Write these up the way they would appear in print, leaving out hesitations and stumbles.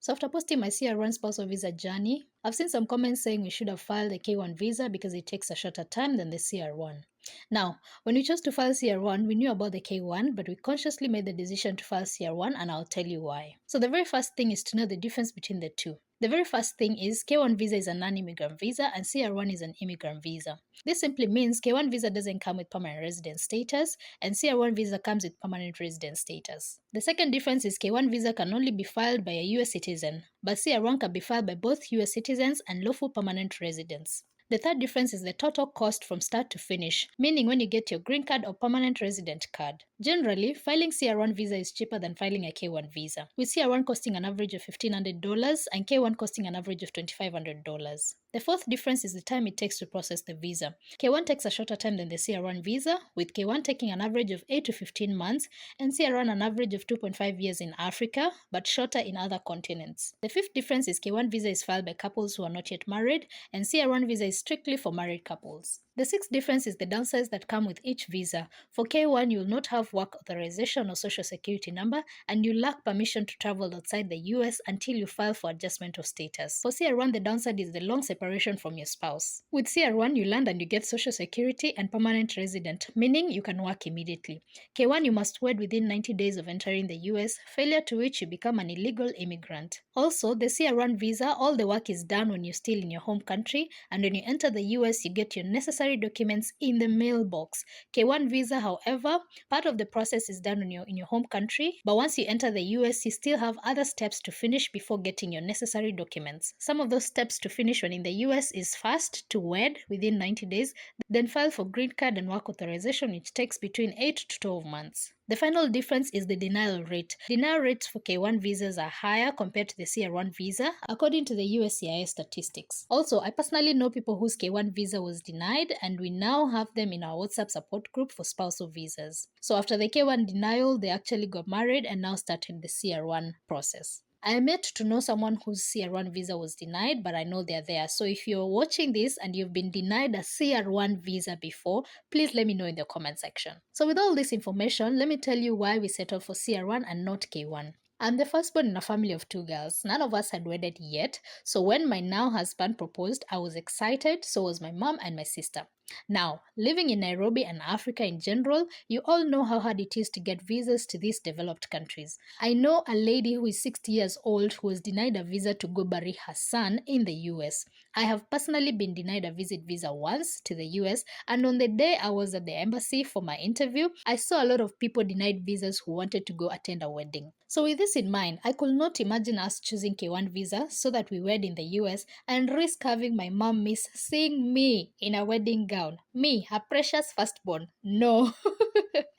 So after posting my CR1 spousal visa journey, I've seen some comments saying we should have filed the K1 visa because it takes a shorter time than the CR1. Now, when we chose to file CR1, we knew about the K1, but we consciously made the decision to file CR1, and I'll tell you why. So the very first thing is to know the difference between the two. The very first thing is K1 visa is a non-immigrant visa and CR1 is an immigrant visa. This simply means K1 visa doesn't come with permanent resident status and CR1 visa comes with permanent resident status. The second difference is K1 visa can only be filed by a US citizen, but CR1 can be filed by both US citizens and lawful permanent residents. The third difference is the total cost from start to finish, meaning when you get your green card or permanent resident card. Generally, filing CR1 visa is cheaper than filing a K1 visa, with CR1 costing an average of $1,500 and K1 costing an average of $2,500. The fourth difference is the time it takes to process the visa. K1 takes a shorter time than the CR1 visa, with K1 taking an average of 8 to 15 months and CR1 an average of 2.5 years in Africa, but shorter in other continents. The fifth difference is K1 visa is filed by couples who are not yet married, and CR1 visa is strictly for married couples. The sixth difference is the downsides that come with each visa. For K1, you will not have work authorization or social security number, and you lack permission to travel outside the US until you file for adjustment of status. For CR1, the downside is the long separation from your spouse. With CR1, you land and you get social security and permanent resident, meaning you can work immediately. K1, you must wed within 90 days of entering the US, failure to which you become an illegal immigrant. Also, the CR1 visa, all the work is done when you're still in your home country, and when you enter the US, you get your necessary documents in the mailbox. K1 visa, however, part of the process is done in your home country, but once you enter the US, you still have other steps to finish before getting your necessary documents. Some of those steps to finish when in the US is first to wed within 90 days, then file for green card and work authorization, which takes between 8 to 12 months. The final difference is the denial rate. Denial rates for K1 visas are higher compared to the CR1 visa, according to the USCIS statistics. Also, I personally know people whose K1 visa was denied, and we now have them in our WhatsApp support group for spousal visas. So after the K1 denial, they actually got married and now started the CR1 process. I am yet to know someone whose CR1 visa was denied, but I know they're there. So if you're watching this and you've been denied a CR1 visa before, please let me know in the comment section. So with all this information, let me tell you why we settled for CR1 and not K1. I'm the firstborn in a family of 2 girls. None of us had wedded yet, so when my now husband proposed, I was excited, so was my mom and my sister. Now, living in Nairobi and Africa in general, you all know how hard it is to get visas to these developed countries. I know a lady who is 60 years old who was denied a visa to go bury her son in the US. I have personally been denied a visit visa once to the US, and on the day I was at the embassy for my interview, I saw a lot of people denied visas who wanted to go attend a wedding. So with this in mind, I could not imagine us choosing K1 visa so that we wed in the US and risk having my mom miss seeing me in a wedding gown. Me, her precious firstborn. No.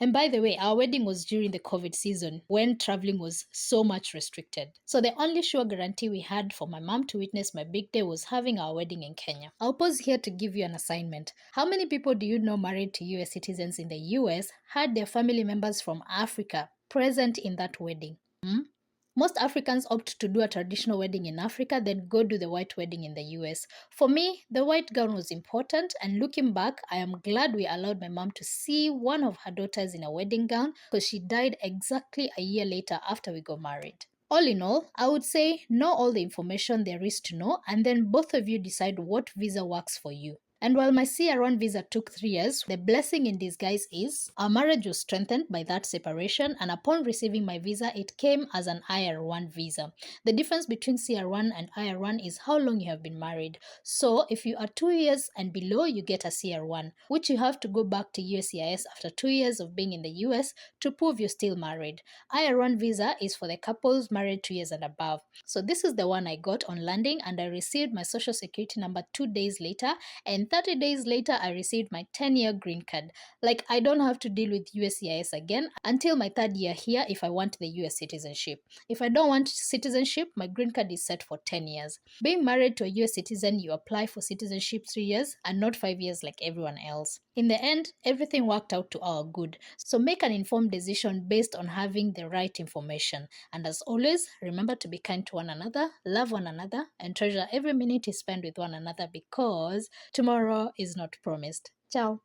And by the way, our wedding was during the COVID season when traveling was so much restricted. So the only sure guarantee we had for my mom to witness my big day was having our wedding in Kenya. I'll pause here to give you an assignment. How many people do you know married to US citizens in the US had their family members from Africa present in that wedding? Most Africans opt to do a traditional wedding in Africa, then go do the white wedding in the US. For me, the white gown was important, and looking back, I am glad we allowed my mom to see one of her daughters in a wedding gown because she died exactly a year later after we got married. All in all, I would say know all the information there is to know, and then both of you decide what visa works for you. And while my CR1 visa took 3 years, the blessing in disguise is our marriage was strengthened by that separation, and upon receiving my visa, it came as an IR1 visa. The difference between CR1 and IR1 is how long you have been married. So if you are 2 years and below, you get a CR1, which you have to go back to USCIS after 2 years of being in the US to prove you're still married. IR1 visa is for the couples married 2 years and above. So this is the one I got on landing, and I received my social security number 2 days later, and 30 days later, I received my 10-year green card. Like, I don't have to deal with USCIS again until my 3rd year here if I want the US citizenship. If I don't want citizenship, my green card is set for 10 years. Being married to a US citizen, you apply for citizenship 3 years and not 5 years like everyone else. In the end, everything worked out to our good. So make an informed decision based on having the right information. And as always, remember to be kind to one another, love one another, and treasure every minute you spend with one another because tomorrow is not promised. Ciao.